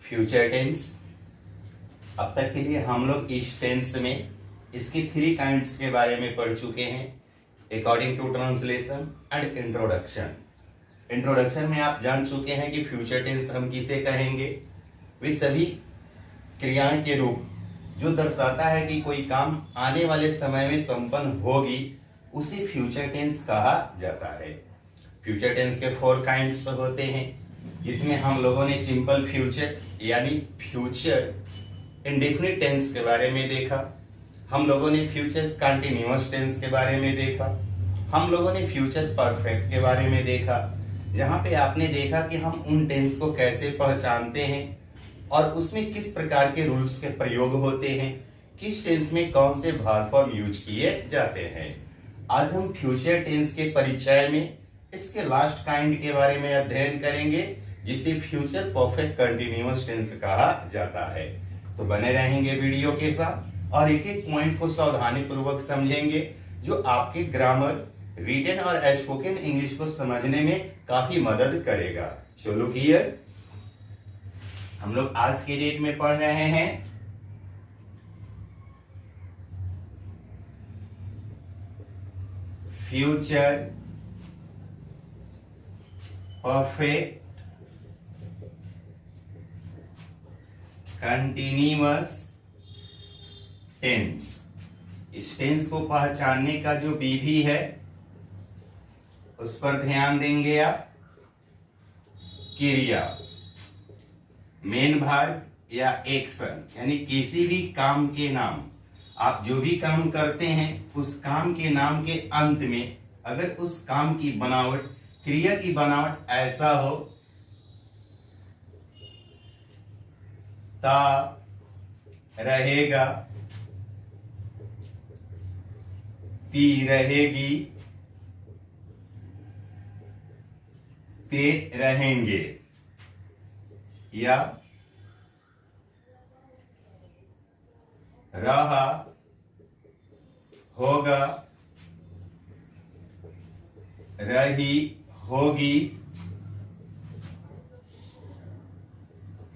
Future tense. अब तक के लिए हम लोग इस टेंस में इसकी 3 काइंड्स के बारे में पढ़ चुके हैं, according to translation and introduction. Introduction में आप जान चुके हैं कि फ्यूचर टेंस हम किसे कहेंगे। वे सभी क्रियाओं के रूप जो दर्शाता है कि कोई काम आने वाले समय में संपन्न होगी, उसे फ्यूचर टेंस कहा जाता है। फ्यूचर टेंस के 4 काइंड्स होते हैं, जिसमें हम लोगों ने सिंपल फ्यूचर यानी फ्यूचर इंडेफिनिट टेंस के बारे में देखा, हम लोगों ने फ्यूचर कंटिन्यूअस टेंस के बारे में देखा, हम लोगों ने फ्यूचर परफेक्ट के बारे में देखा, जहां पे आपने देखा कि हम उन टेंस को कैसे पहचानते हैं और उसमें किस प्रकार के रूल्स के प्रयोग होते हैं, किस टेंस में कौन से वर्ब फॉर्म यूज किए जाते हैं। आज हम फ्यूचर टेंस के परिचय में इसके लास्ट काइंड के बारे में अध्ययन करेंगे, जिसे फ्यूचर परफेक्ट कंटिन्यूअस टेंस कहा जाता है। तो बने रहेंगे वीडियो के साथ और एक एक पॉइंट को सावधानी पूर्वक समझेंगे, जो आपके ग्रामर, रिटन और स्पोकन इंग्लिश को समझने में काफी मदद करेगा। सो लुक हियर, हम लोग आज के डेट में पढ़ रहे हैं फ्यूचर परफेक्ट कंटिन्यूअस टेंस। इस टेंस को पहचानने का जो विधि है उस पर ध्यान देंगे आप। क्रिया, मेन वर्ब या एक्शन, यानी किसी भी काम के नाम, आप जो भी काम करते हैं उस काम के नाम के अंत में अगर उस काम की बनावट, क्रिया की बनावट ऐसा हो ता रहेगा, ती रहेगी, ते रहेंगे, या रहा, होगा, रही, होगी,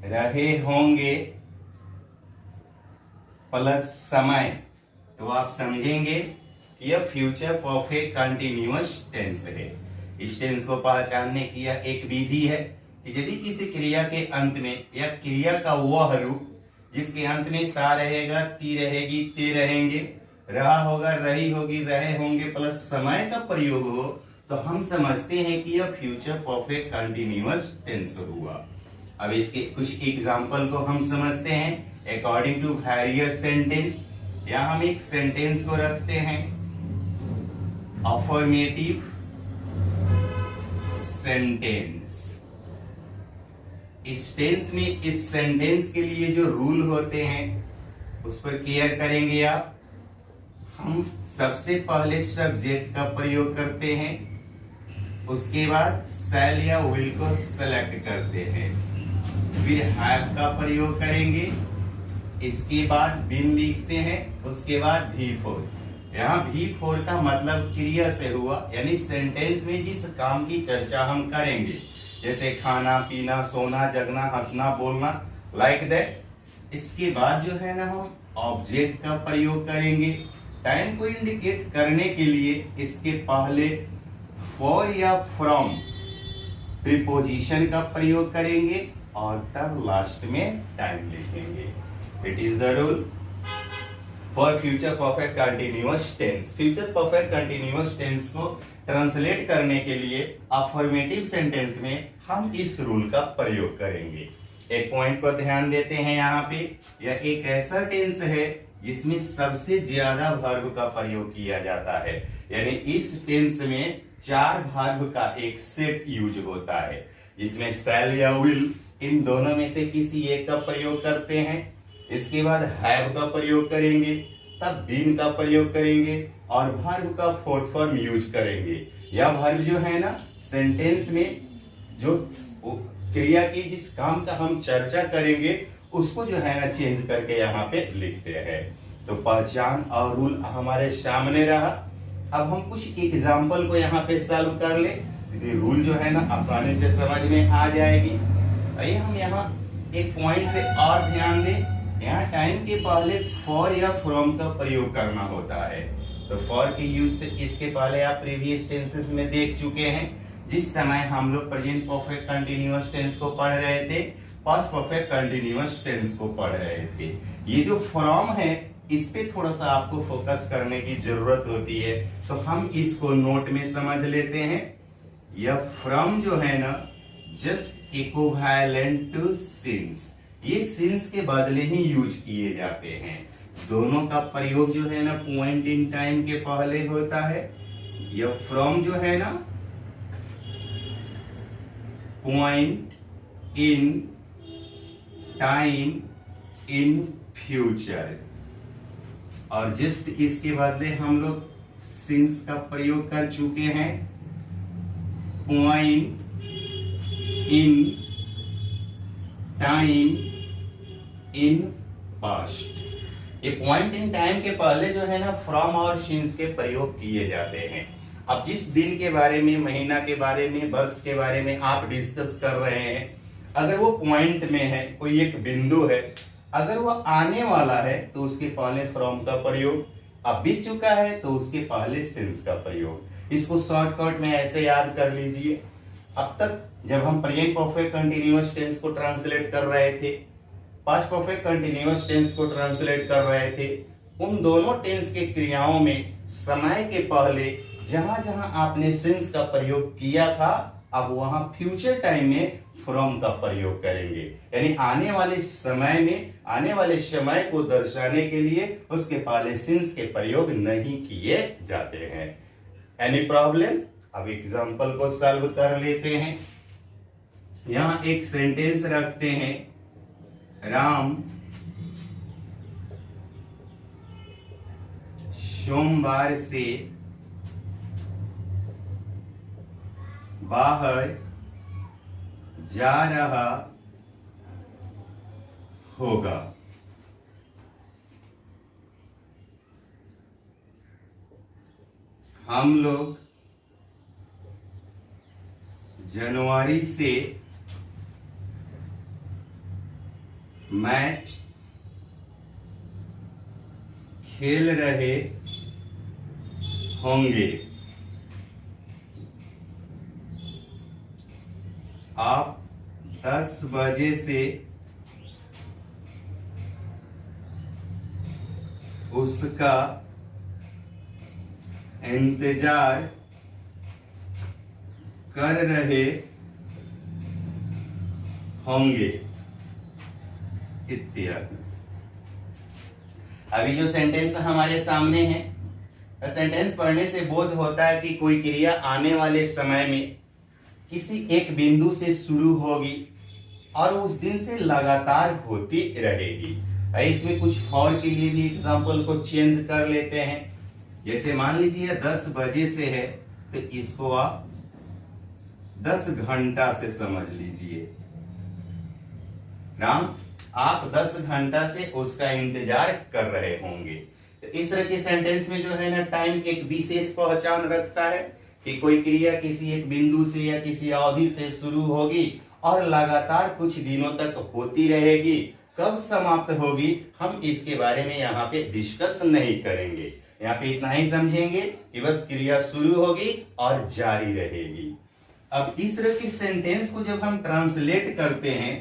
रहे होंगे प्लस समय, तो आप समझेंगे कि यह फ्यूचर परफेक्ट कंटिन्यूअस टेंस है। इस टेंस को पहचानने की यह एक विधि है कि यदि किसी क्रिया के अंत में या क्रिया का वह रूप जिसके अंत में ता रहेगा, ती रहेगी, ते रहेंगे, रहा होगा, रही होगी, रहे होंगे प्लस समय का प्रयोग हो, तो हम समझते हैं कि यह फ्यूचर परफेक्ट कंटिन्यूअस टेंस हुआ। अब इसके कुछ एग्जाम्पल को हम समझते हैं अकॉर्डिंग टू वेरियस सेंटेंस। यहाँ हम एक सेंटेंस को रखते हैं अफर्मेटिव सेंटेंस। इस टेंस में इस सेंटेंस के लिए जो रूल होते हैं उस पर केयर करेंगे आप। हम सबसे पहले सब्जेक्ट का प्रयोग करते हैं, उसके बाद शैल या विल को सेलेक्ट करते हैं, फिर हैव का प्रयोग करेंगे, इसके बाद बीन लिखते हैं, उसके बाद V4। यहाँ V4 का मतलब क्रिया से हुआ, यानी सेंटेंस में जिस काम की चर्चा हम करेंगे, जैसे खाना, पीना, सोना, जगना, हंसना, बोलना, लाइक दैट। इसके बाद जो है ना हम ऑब्जेक्ट का प्रयोग करेंगे। टाइम को इंडिकेट करने के लिए इसके पहले फॉर या फ्रॉम प्रीपोजिशन का प्रयोग करेंगे और तब लास्ट में टाइम लिखेंगे। It is the rule for future perfect continuous tense. Future perfect continuous tense को ट्रांसलेट करने के लिए अफर्मेटिव सेंटेंस में हम इस रूल का प्रयोग करेंगे। एक पॉइंट पर ध्यान देते हैं, यहाँ पे यह एक ऐसा टेंस है जिसमें सबसे ज्यादा वर्ब का प्रयोग किया जाता है, यानी इस टेंस में 4 वर्ब का एक सेट यूज होता है, जिसमें शैल या विल इन दोनों में से किसी एक का प्रयोग करते हैं। इसके बाद हैव का प्रयोग करेंगे, तब बीन का प्रयोग करेंगे और वर्ब का फोर्थ फॉर्म यूज करेंगे। यह वर्ब जो है ना सेंटेंस में जो क्रिया की जिस काम का हम चर्चा करेंगे उसको जो है ना चेंज करके यहाँ पे लिखते हैं। तो पहचान और रूल हमारे सामने रहा। अब हम कुछ एग्जाम्पल को यहाँ पे सॉल्व कर ले, रूल जो है ना आसानी से समझ में आ जाएगी। आइए हम यहाँ एक पॉइंट पे और ध्यान दें, यहाँ टाइम के पहले फॉर या फ्रॉम का प्रयोग करना होता है। तो फॉर के यूज से इसके पहले आप प्रीवियस टेंसेस में देख चुके हैं। जिस समय हम लोग प्रेजेंट परफेक्ट कंटीन्यूअस टेंस को पढ़ रहे थे, पास्ट परफेक्ट कंटीन्यूअस टेंस को पढ़ रहे थे। ये जो फ्रॉम है इस पे थोड़ा सा आपको फोकस करने की जरूरत होती है, तो हम इसको नोट में समझ लेते हैं। यह फ्रॉम जो है ना, जस्ट इक्विवेलेंट टू सिंस, ये सिंस के बदले ही यूज किए जाते हैं। दोनों का प्रयोग जो है ना पॉइंट इन टाइम के पहले होता है। यह फ्रॉम जो है ना point in time in future, और जस्ट इसके बदले हम लोग सिंस का प्रयोग कर चुके हैं, point in time in past. ये पॉइंट इन टाइम के पहले जो है ना फ्रॉम और सिंस के प्रयोग किए जाते हैं। अब जिस दिन के बारे में, महीना के बारे में, वर्ष के बारे में आप डिस्कस कर रहे हैं, अगर वो पॉइंट में है, कोई एक बिंदु है, अगर वो आने वाला है तो उसके पहले फ्रॉम का प्रयोग, अब बीत चुका है तो उसके पहले सिंस का प्रयोग। इसको शॉर्टकट में ऐसे याद कर लीजिए। अब तक जब हम प्रेजेंट परफेक्ट कंटीन्यूअस टेंस को ट्रांसलेट कर रहे थे, पास्ट परफेक्ट कंटीन्यूअस टेंस को ट्रांसलेट कर रहे थे, उन दोनों टेंस के क्रियाओं में समय के पहले जहां जहां आपने सिंस का प्रयोग किया था, अब वहां फ्यूचर टाइम में फ्रॉम का प्रयोग करेंगे। यानी आने वाले समय में, आने वाले समय को दर्शाने के लिए उसके पहले सिंस के प्रयोग नहीं किए जाते हैं। Any problem? अब एग्जांपल को सॉल्व कर लेते हैं। यहां एक सेंटेंस रखते हैं, राम सोमवार से बाहर जा रहा होगा। हम लोग जनवरी से मैच खेल रहे होंगे। आप 10 बजे से उसका इंतजार कर रहे होंगे, इत्यादि। अभी जो सेंटेंस हमारे सामने है, सेंटेंस पढ़ने से बोध होता है कि कोई क्रिया आने वाले समय में किसी एक बिंदु से शुरू होगी और उस दिन से लगातार होती रहेगी। इसमें कुछ फॉर के लिए भी एग्जांपल को चेंज कर लेते हैं। जैसे मान लीजिए 10 बजे से है, तो इसको आप 10 घंटा से समझ लीजिए। राम, आप 10 घंटा से उसका इंतजार कर रहे होंगे। तो इस तरह के सेंटेंस में जो है ना टाइम एक विशेष पहचान रखता है कि कोई क्रिया किसी एक बिंदु से या किसी अवधि से शुरू होगी और लगातार कुछ दिनों तक होती रहेगी। कब समाप्त होगी हम इसके बारे में यहाँ पे डिस्कस नहीं करेंगे। यहाँ पे इतना ही समझेंगे कि बस क्रिया शुरू होगी और जारी रहेगी। अब इस तरह की सेंटेंस को जब हम ट्रांसलेट करते हैं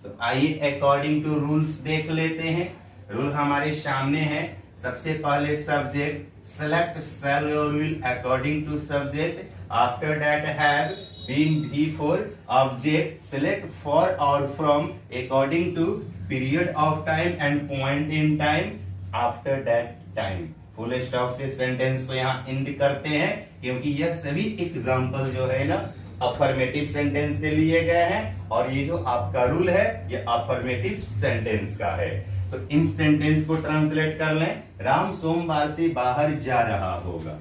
तो आइए अकॉर्डिंग टू रूल्स देख लेते हैं। रूल हमारे सामने है। सबसे पहले subject, select shall or will according to subject, after that have been before object, select for or from according to period of time and point in time, after that time। Full stop से sentence को यहाँ end करते हैं क्योंकि यह सभी example जो है ना अफर्मेटिव सेंटेंस से लिए गए हैं और ये जो आपका रूल है ये अफर्मेटिव सेंटेंस का है। तो इन सेंटेंस को ट्रांसलेट कर लें। राम सोमवार से बाहर जा रहा होगा।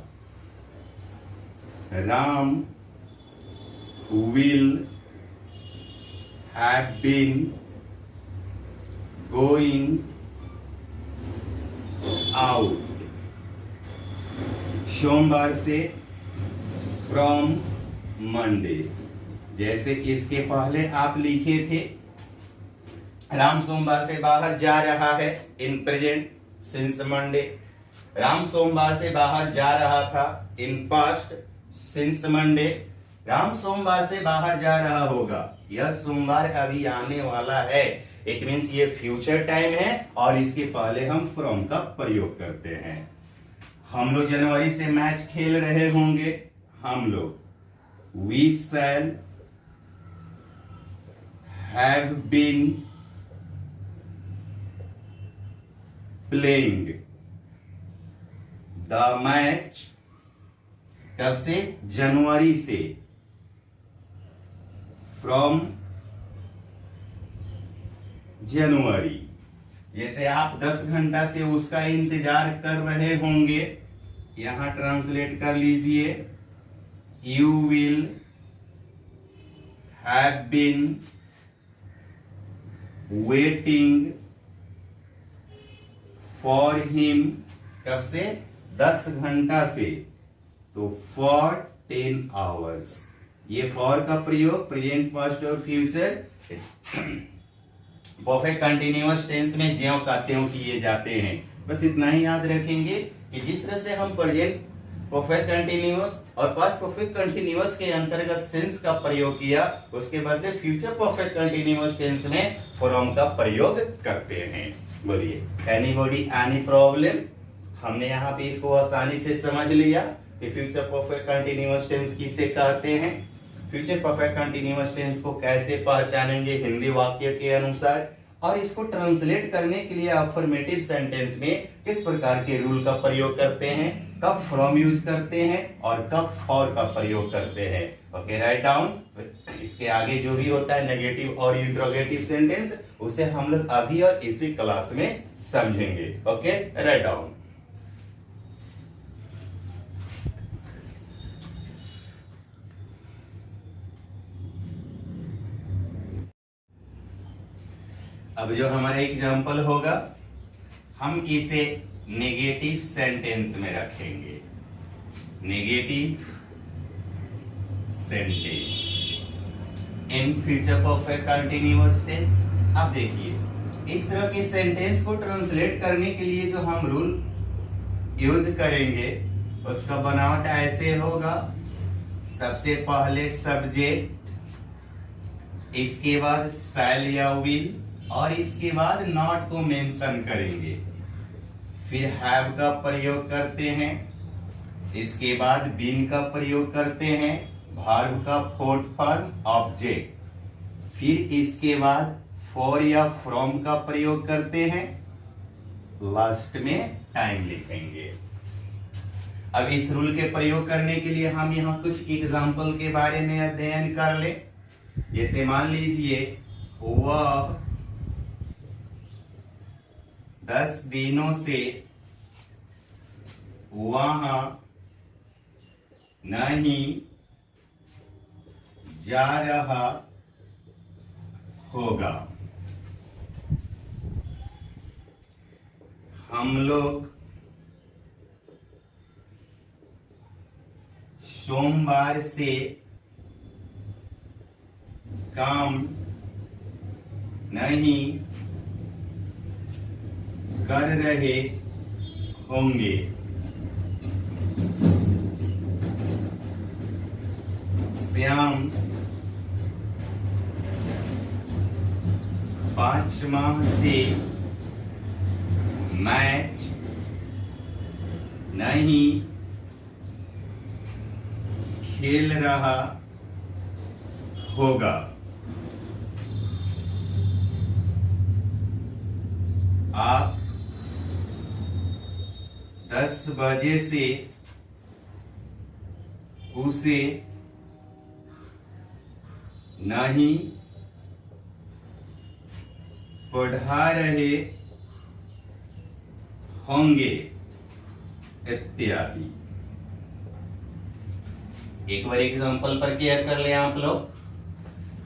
Ram will have been going out। सोमवार से from Monday। जैसे इसके पहले आप लिखे थे राम सोमवार से बाहर जा रहा है, in present since Monday. Ram सोमवार से बाहर जा रहा था, in past since Monday. Ram सोमवार से बाहर जा रहा होगा, यह सोमवार अभी आने वाला है। इट मीन्स ये फ्यूचर टाइम है और इसके पहले हम फ्रॉम का प्रयोग करते हैं। हम लोग जनवरी से मैच खेल रहे होंगे, हम लोग we shall have been playing the match. कब से? जनवरी से। From January. जैसे आप 10 घंटा से उसका इंतजार कर रहे होंगे, यहां ट्रांसलेट कर लीजिए, you will have been waiting for him. कब से? 10 घंटा से। तो फॉर 10 आवर्स। ये फॉर का प्रयोग प्रेजेंट, पास्ट और फ्यूचर परफेक्ट कंटिन्यूअस टेंस में ज्यों का त्यों किए जाते हैं। बस इतना ही याद रखेंगे कि जिस तरह से हम प्रेजेंट परफेक्ट कंटिन्यूअस और पास्ट परफेक्ट कंटिन्यूअस के अंतर्गत सेंस का प्रयोग किया, उसके बदले फ्यूचर परफेक्ट कंटिन्यूअस टेंस में फ्रॉम का प्रयोग करते हैं। बोलिए, एनीबॉडी एनी प्रॉब्लम? हमने यहाँ पे इसको आसानी से समझ लिया कि फ्यूचर परफेक्ट कंटिन्यूअस टेंस किसे कहते हैं। फ्यूचर परफेक्ट कंटिन्यूअस टेंस को कैसे पहचानेंगे हिंदी वाक्य के अनुसार, और इसको ट्रांसलेट करने के लिए अफर्मेटिव सेंटेंस में किस प्रकार के रूल का प्रयोग करते हैं, कब फ्रॉम यूज करते हैं और कब फॉर का प्रयोग करते हैं। Okay, write down. इसके आगे जो भी होता है नेगेटिव और इंट्रोगेटिव सेंटेंस, उसे हम लोग अभी और इसी क्लास में समझेंगे। Okay, write down. अब जो हमारा एग्जाम्पल होगा, हम इसे नेगेटिव सेंटेंस में रखेंगे। Negative sentence in future perfect continuous tense. अब देखिए, इस तरह के सेंटेंस को ट्रांसलेट करने के लिए जो हम रूल यूज करेंगे, उसका बनावट ऐसे होगा। सबसे पहले सब्जेक्ट, इसके बाद शैल या विल, और इसके बाद नॉट को मेंशन करेंगे। फिर हैव का प्रयोग करते हैं, इसके बाद बीन का प्रयोग करते हैं, वर्ब का फोर्थ फॉर्म ऑब्जेक्ट। फिर इसके बाद फॉर या फ्रॉम का प्रयोग करते हैं, लास्ट में टाइम लिखेंगे। अब इस रूल के प्रयोग करने के लिए हम यहाँ कुछ एग्जाम्पल के बारे में अध्ययन कर ले। जैसे मान लीजिए, वह 10 दिनों से वहां नहीं जा रहा होगा। हम लोग सोमवार से काम नहीं कर रहे होंगे। श्याम 5 माह से मैच नहीं खेल रहा होगा। आप 10 बजे से उसे नहीं पढ़ा रहे होंगे, इत्यादि। एक बार एग्जांपल पर क्लियर कर ले आप लोग।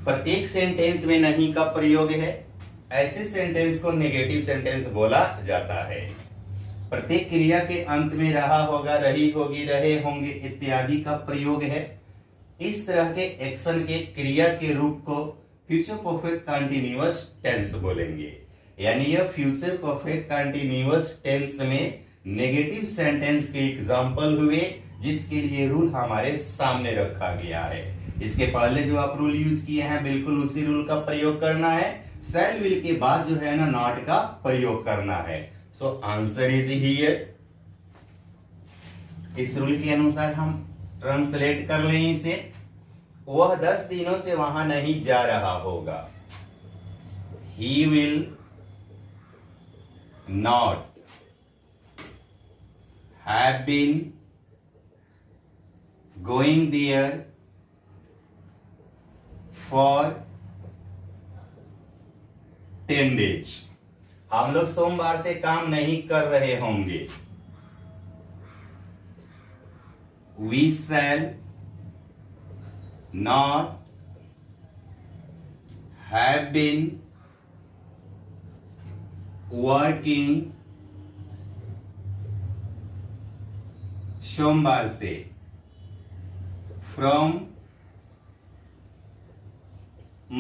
प्रत्येक सेंटेंस में नहीं का प्रयोग है, ऐसे सेंटेंस को नेगेटिव सेंटेंस बोला जाता है। प्रत्येक क्रिया के अंत में रहा होगा, रही होगी, रहे होंगे इत्यादि का प्रयोग है। इस तरह के एक्शन के क्रिया के रूप को फ्यूचर परफेक्ट कंटिन्यूअस टेंस बोलेंगे। यानी यह फ्यूचर परफेक्ट कंटिन्यूअस टेंस में नेगेटिव सेंटेंस के एग्जाम्पल हुए, जिसके लिए रूल हमारे सामने रखा गया है। इसके पहले जो आप रूल यूज किए हैं बिल्कुल उसी रूल का प्रयोग करना है। शैल विल के बाद जो है ना नॉट का प्रयोग करना है। So answer is here. इस रूल के अनुसार हम ट्रांसलेट कर लें इसे। वह 10 दिनों से वहां नहीं जा रहा होगा। He will not have been going there for 10 days। हम लोग सोमवार से काम नहीं कर रहे होंगे। We shall not have been working सोमवार से from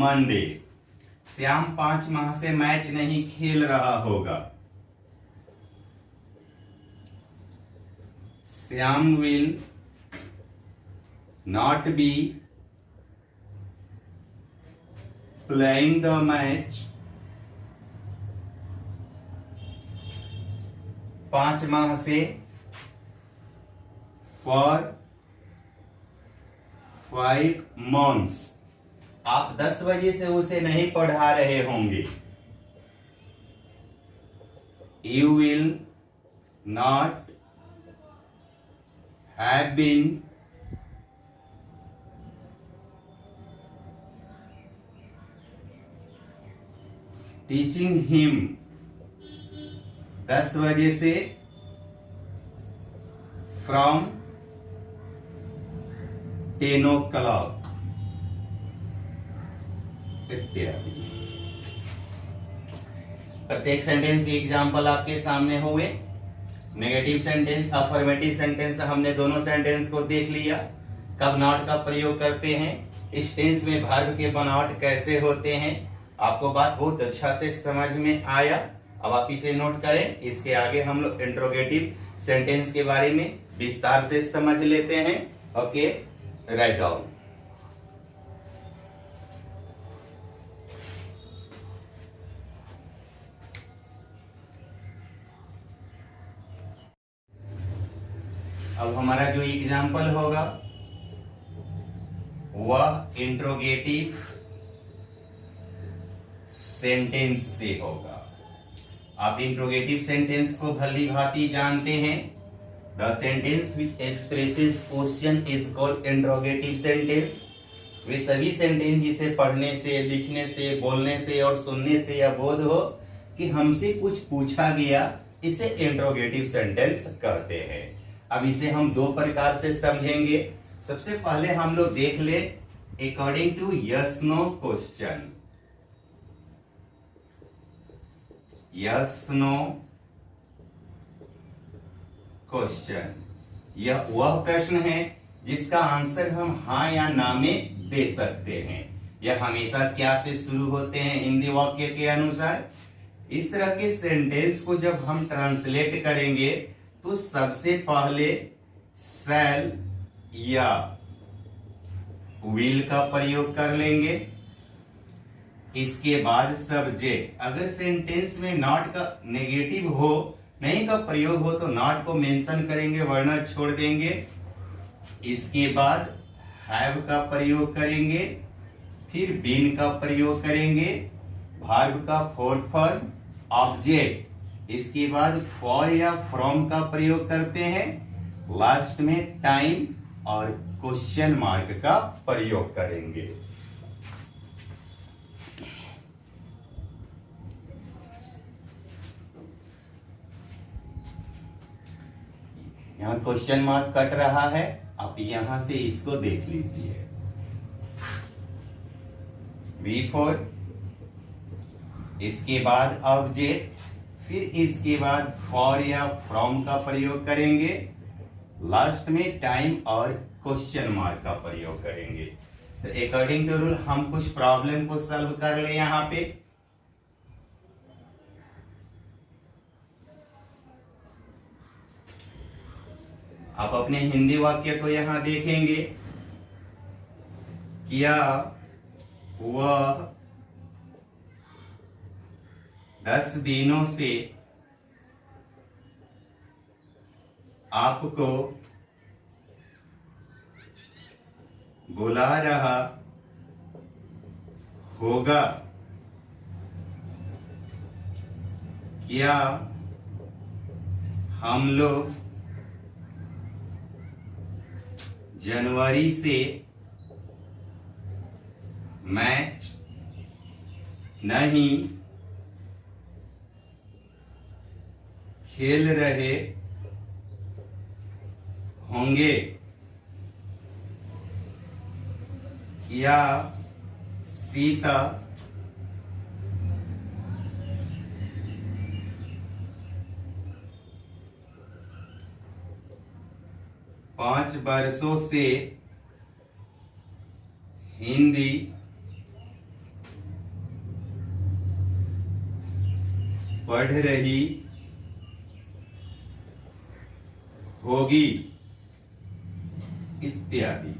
Monday। श्याम 5 माह से मैच नहीं खेल रहा होगा। Shyam will not be playing the match 5 माह से for 5 months। आप 10 बजे से उसे नहीं पढ़ा रहे होंगे। You will not have been teaching him 10 बजे से from 10 o'clock इत्यादि। प्रत्येक सेंटेंस के एग्जाम्पल आपके सामने हुए। नेगेटिव सेंटेंस, अफर्मेटिव सेंटेंस, हमने दोनों सेंटेंस को देख लिया। कब नॉट का प्रयोग करते हैं, इस टेंस में वर्ब के बनावट कैसे होते हैं, आपको बात बहुत अच्छा से समझ में आया। अब आप इसे नोट करें। इसके आगे हम लोग इंट्रोगेटिव सेंटेंस के बारे में विस्तार से समझ लेते हैं। Okay, write down. अब हमारा जो एग्जाम्पल होगा वह इंट्रोगेटिव सेंटेंस से होगा। आप इंट्रोगेटिव सेंटेंस को भली भांति जानते हैं। The sentence which expresses question is called interrogative sentence. वे सभी सेंटेंस जिसे पढ़ने से, लिखने से, बोलने से और सुनने से यह बोध हो कि हमसे कुछ पूछा गया, इसे इंट्रोगेटिव सेंटेंस कहते हैं। अब इसे हम दो प्रकार से समझेंगे। सबसे पहले हम लोग देख ले according to yes no question. Yes no question, यह वह प्रश्न है जिसका आंसर हम हाँ या ना में दे सकते हैं। यह हमेशा क्या से शुरू होते हैं हिंदी वाक्य के अनुसार। इस तरह के सेंटेंस को जब हम ट्रांसलेट करेंगे तो सबसे पहले शैल या विल का प्रयोग कर लेंगे। इसके बाद सब्जेक्ट। अगर सेंटेंस में नॉट का नेगेटिव हो, नहीं का प्रयोग हो, तो नॉट को मेंशन करेंगे, वरना छोड़ देंगे। इसके बाद हैव का प्रयोग करेंगे, फिर बीन का प्रयोग करेंगे, वर्ब का फोर्थ फॉर्म, ऑब्जेक्ट। इसके बाद फॉर या फ्रॉम का प्रयोग करते हैं। लास्ट में टाइम और क्वेश्चन मार्क का प्रयोग करेंगे। यहाँ क्वेश्चन मार्क कट रहा है, आप यहां से इसको देख लीजिए। V4, इसके बाद ऑब्जेक्ट, फिर इसके बाद फॉर या फ्रॉम का प्रयोग करेंगे, लास्ट में टाइम और क्वेश्चन मार्क का प्रयोग करेंगे। तो अकॉर्डिंग टू रूल हम कुछ प्रॉब्लम को सॉल्व कर ले यहां पे। आप अपने हिंदी वाक्य को यहां देखेंगे, क्या वह 10 दिनों से आपको बुला रहा होगा? क्या हम लोग जनवरी से मैच नहीं खेल रहे होंगे? क्या सीता पांच वर्षों से हिंदी पढ़ रही होगी? इत्यादि।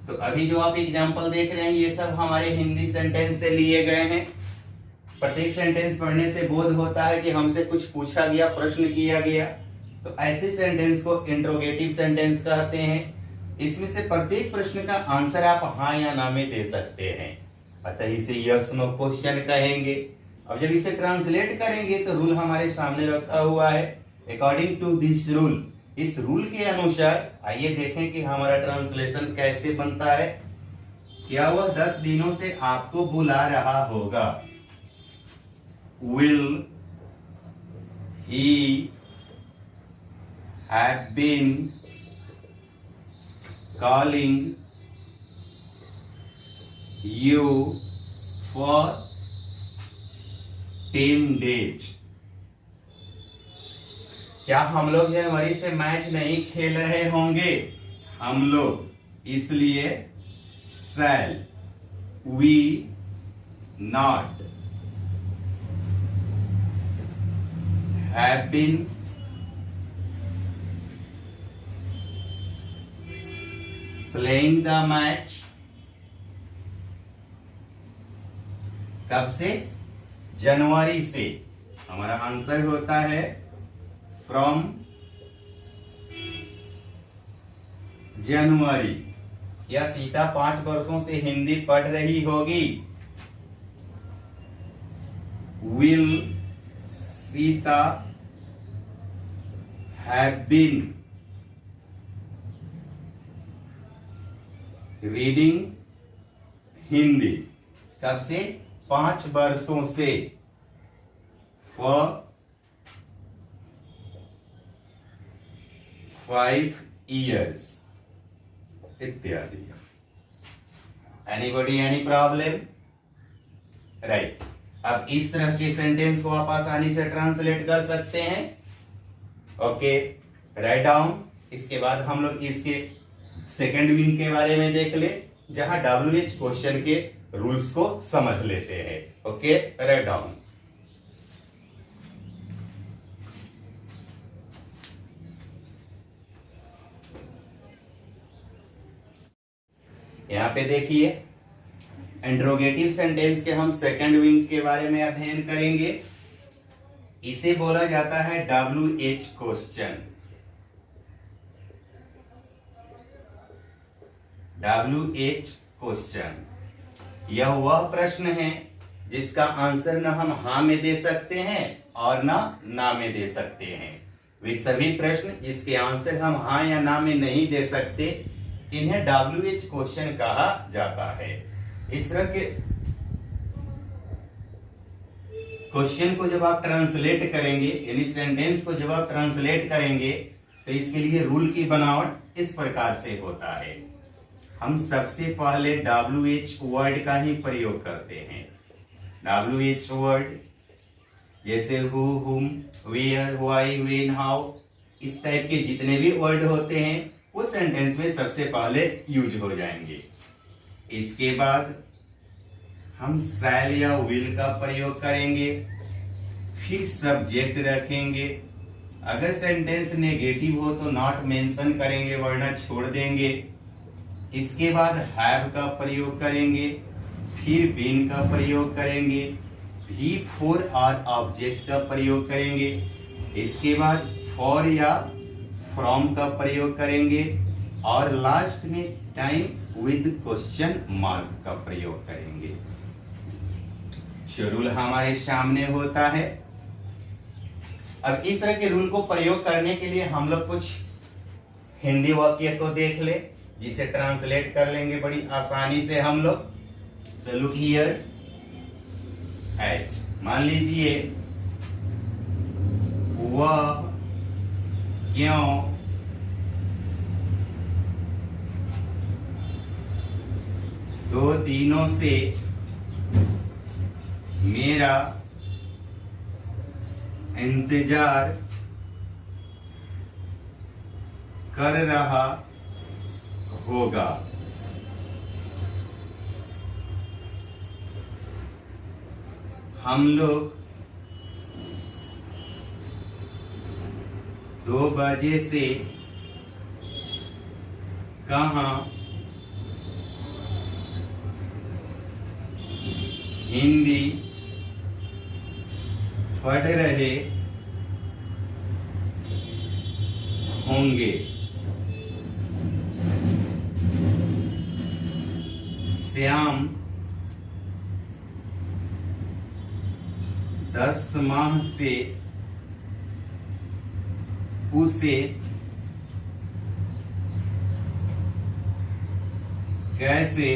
तो अभी जो आप एग्जाम्पल देख रहे हैं ये सब हमारे हिंदी सेंटेंस से लिए गए हैं। प्रत्येक सेंटेंस पढ़ने से बोध होता है कि हमसे कुछ पूछा गया, प्रश्न किया गया। तो ऐसे सेंटेंस को इंट्रोगेटिव सेंटेंस कहते हैं। इसमें से प्रत्येक प्रश्न का आंसर आप हाँ या ना में दे सकते हैं, अतः इसे यस नो क्वेश्चन कहेंगे। अब जब इसे ट्रांसलेट करेंगे तो रूल हमारे सामने रखा हुआ है। अकॉर्डिंग टू दिस रूल, इस रूल के अनुसार आइए देखें कि हमारा ट्रांसलेशन कैसे बनता है। क्या वह 10 दिनों से आपको बुला रहा होगा? Will he have been calling you for 10 days? क्या हम लोग जनवरी से मैच नहीं खेल रहे होंगे? हम लोग, इसलिए shall we not have been playing the match? कब से? जनवरी से। हमारा आंसर होता है फ्रॉम जनवरी। या सीता 5 वर्षों से हिंदी पढ़ रही होगी? Will Sita have been reading Hindi? कब से? 5 वर्षों से। फॉर 5 years इत्यादि। Anybody any problem? राइट। अब इस तरह के सेंटेंस को आप आसानी से ट्रांसलेट कर सकते हैं। Okay, write down. इसके बाद हम लोग इसके सेकंड विंग के बारे में देख ले, जहां WH क्वेश्चन के रूल्स को समझ लेते हैं। Okay, write down. यहां पे देखिए, इंट्रोगेटिव सेंटेंस के हम सेकंड विंग के बारे में अध्ययन करेंगे। इसे बोला जाता है WH क्वेश्चन। WH क्वेश्चन यह वह प्रश्न है जिसका आंसर न हम हाँ में दे सकते हैं और ना में दे सकते हैं। वे सभी प्रश्न जिसके आंसर हम हाँ या ना में नहीं दे सकते, इन्हें WH क्वेश्चन कहा जाता है। इस तरह के क्वेश्चन को जब आप ट्रांसलेट करेंगे, यानी सेंटेंस को जब आप ट्रांसलेट करेंगे, तो इसके लिए रूल की बनावट इस प्रकार से होता है। हम सबसे पहले WH वर्ड का ही प्रयोग करते हैं। WH वर्ड जैसे हु, हुम, वेयर, व्हाई, व्हेन, हाउ, इस टाइप के जितने भी वर्ड होते हैं वो सेंटेंस में सबसे पहले यूज हो जाएंगे। इसके बाद हम शैल या विल का प्रयोग करेंगे, फिर सब्जेक्ट रखेंगे। अगर सेंटेंस नेगेटिव हो तो नॉट मेंशन करेंगे वरना छोड़ देंगे। इसके बाद हैव का प्रयोग करेंगे, फिर बीन का प्रयोग करेंगे, भी फॉर और ऑब्जेक्ट का प्रयोग करेंगे। इसके बाद फॉर या फ्रॉम का प्रयोग करेंगे और लास्ट में टाइम विद क्वेश्चन मार्क का प्रयोग करेंगे। रूल हमारे सामने होता है। अब इस तरह के रूल को प्रयोग करने के लिए हम लोग कुछ हिंदी वाक्य को देख ले, जिसे ट्रांसलेट कर लेंगे बड़ी आसानी से हम लोग। सो लुक हियर, एच मान लीजिए वह क्यों दो दिनों से मेरा इंतजार कर रहा होगा। हम लोग 2 बजे से कहाँ हिंदी पढ़ रहे होंगे। श्याम 10 माह से उसे कैसे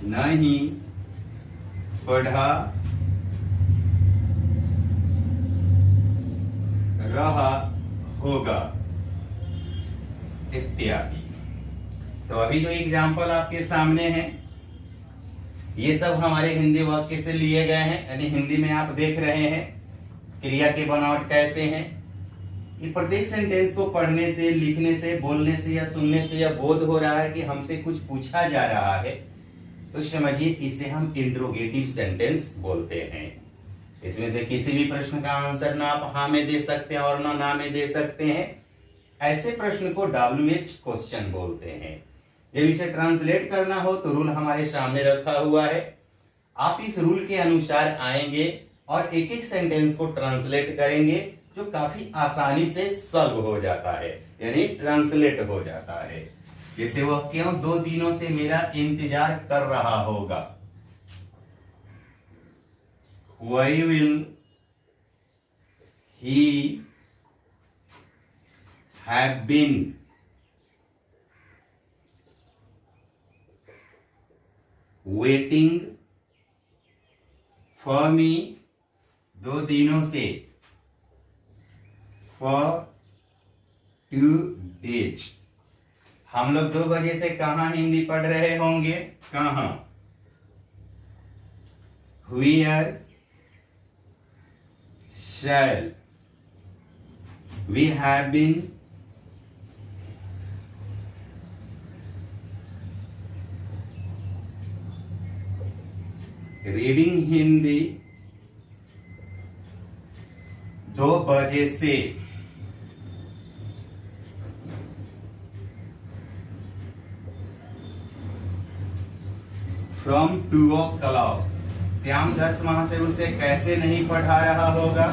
नहीं पढ़ा रहा होगा, इत्यादि। तो अभी जो एग्जाम्पल आपके सामने है, ये सब हमारे हिंदी वाक्य से लिए गए हैं, यानी हिंदी में आप देख रहे हैं क्रिया के बनावट कैसे हैं। ये प्रत्येक सेंटेंस को पढ़ने से, लिखने से, बोलने से या सुनने से या बोध हो रहा है कि हमसे कुछ पूछा जा रहा है, तो समझिए इसे हम इंट्रोगेटिव सेंटेंस बोलते हैं। इसमें से किसी भी प्रश्न का आंसर ना आप हाँ में दे सकते हैं और ना में दे सकते हैं। ऐसे प्रश्न को WH क्वेश्चन बोलते हैं। जब इसे ट्रांसलेट करना हो तो रूल हमारे सामने रखा हुआ है। आप इस रूल के अनुसार आएंगे और एक एक सेंटेंस को ट्रांसलेट करेंगे, जो काफी आसानी से सॉल्व हो जाता है, यानी ट्रांसलेट हो जाता है। जैसे वह क्यों 2 दिनों से मेरा इंतजार कर रहा होगा। Why will he have been waiting for me 2 दिनों से for 2 days। हम लोग 2 बजे से कहाँ हिंदी पढ़ रहे होंगे, कहाँ? Where shall we have been reading Hindi 2 बजे से। From 2 o'clock। श्याम 10 माह से उसे कैसे नहीं पढ़ा रहा होगा?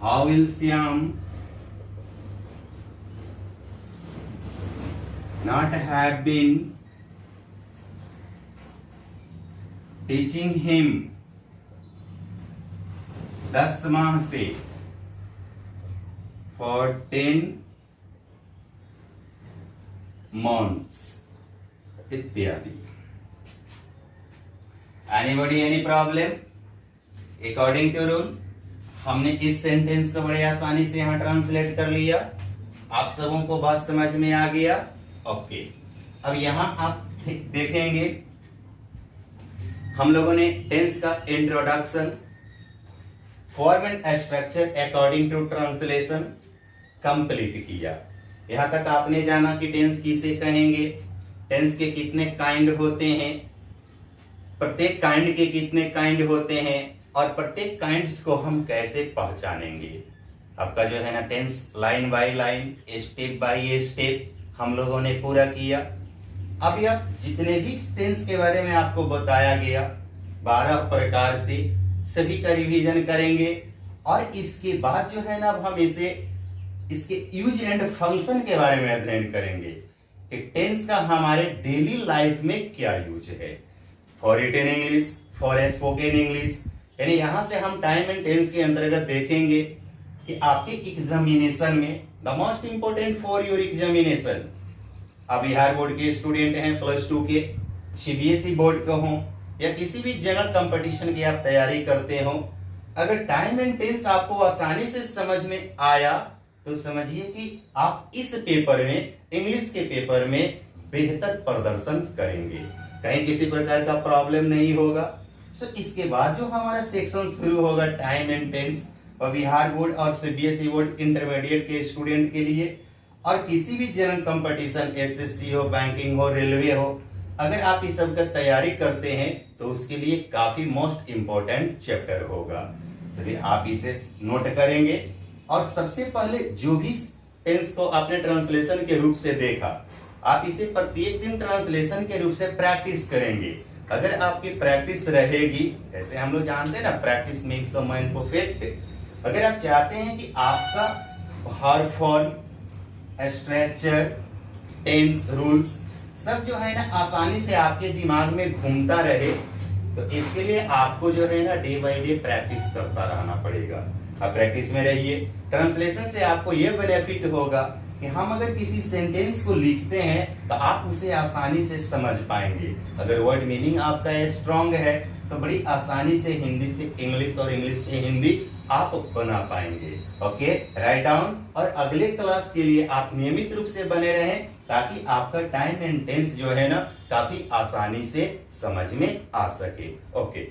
How will Shyam not have been teaching him 10 माह से for 10 months, इत्यादि। Anybody any problem? According to rule, हमने इस सेंटेंस को बड़े आसानी से यहाँ ट्रांसलेट कर लिया। आप सबों को बात समझ में आ गया? ओके। अब यहाँ आप देखेंगे हम लोगों ने टेंस का introduction, form and structure according to translation complete किया। यहां तक आपने जाना कि टेंस किसे कहेंगे, टेंस के कितने काइंड होते हैं, प्रत्येक काइंड के कितने काइंड होते हैं, और प्रत्येक काइंड्स को हम कैसे पहचानेंगे। आपका जो है ना tense line by line, step by step हम लोगों ने पूरा किया। अभी आप जितने भी टेंस के बारे में आपको बताया गया 12 प्रकार से, सभी का रिवीजन करेंगे। और इसके बाद जो है ना अब हम इसके यूज एंड फंक्शन के बारे में अध्ययन करेंगे कि टेंस का हमारे डेली लाइफ में क्या यूज है। For written English, for spoken English, यानी यहां से हम टाइम एंड टेंस के अंतर्गत देखेंगे कि आपके एग्जामिनेशन में the most important for your examination, आप बिहार बोर्ड के स्टूडेंट हैं, +2 के, सीबीएसई बोर्ड के हों या किसी भी जनरल कंपटीशन की आप तैयारी करते हो, अगर टाइम एंड टेंस आपको आसानी से समझ में आया तो समझिए कि आप इस पेपर में, इंग्लिश के पेपर में बेहतर प्रदर्शन करेंगे, कहीं किसी प्रकार का प्रॉब्लम नहीं होगा। सो इसके बाद जो हमारा सेक्शन शुरू होगा टाइम एंड टेंस, और बिहार बोर्ड और सीबीएसई बोर्ड इंटरमीडिएट के स्टूडेंट के लिए, और किसी भी जनरल कंपटीशन, एसएससी हो, बैंकिंग हो, रेलवे हो, अगर आप इस सब का तैयारी करते हैं तो उसके लिए काफी मोस्ट इंपोर्टेंट चैप्टर होगा। इसलिए आप इसे नोट करेंगे। और सबसे पहले जो भी टेंस को आपने ट्रांसलेशन के रूप से देखा, आप इसे प्रत्येक दिन ट्रांसलेशन के रूप से प्रैक्टिस करेंगे। अगर आपकी प्रैक्टिस रहेगी, जैसे हम लोग जानते हैं ना, practice makes a man perfect. अगर आप चाहते हैं कि आपका हर फॉर्म, स्ट्रक्चर, टेंस, रूल्स सब जो है ना आसानी से आपके दिमाग में घूमता रहे, तो इसके लिए आपको जो है ना डे बाय डे प्रैक्टिस करता रहना पड़ेगा। आप प्रैक्टिस में रहिए। ट्रांसलेशन से आपको यह बेनिफिट होगा कि हम अगर किसी सेंटेंस को लिखते हैं तो आप उसे आसानी से समझ पाएंगे। अगर वर्ड मीनिंग आपका स्ट्रांग है तो बड़ी आसानी से हिंदी से इंग्लिश और इंग्लिश से हिंदी आप बना पाएंगे। Okay, write down. और अगले क्लास के लिए आप नियमित रूप से बने रहें ताकि आपका टाइम एंड टेंस जो है ना काफी आसानी से समझ में आ सके। ओके।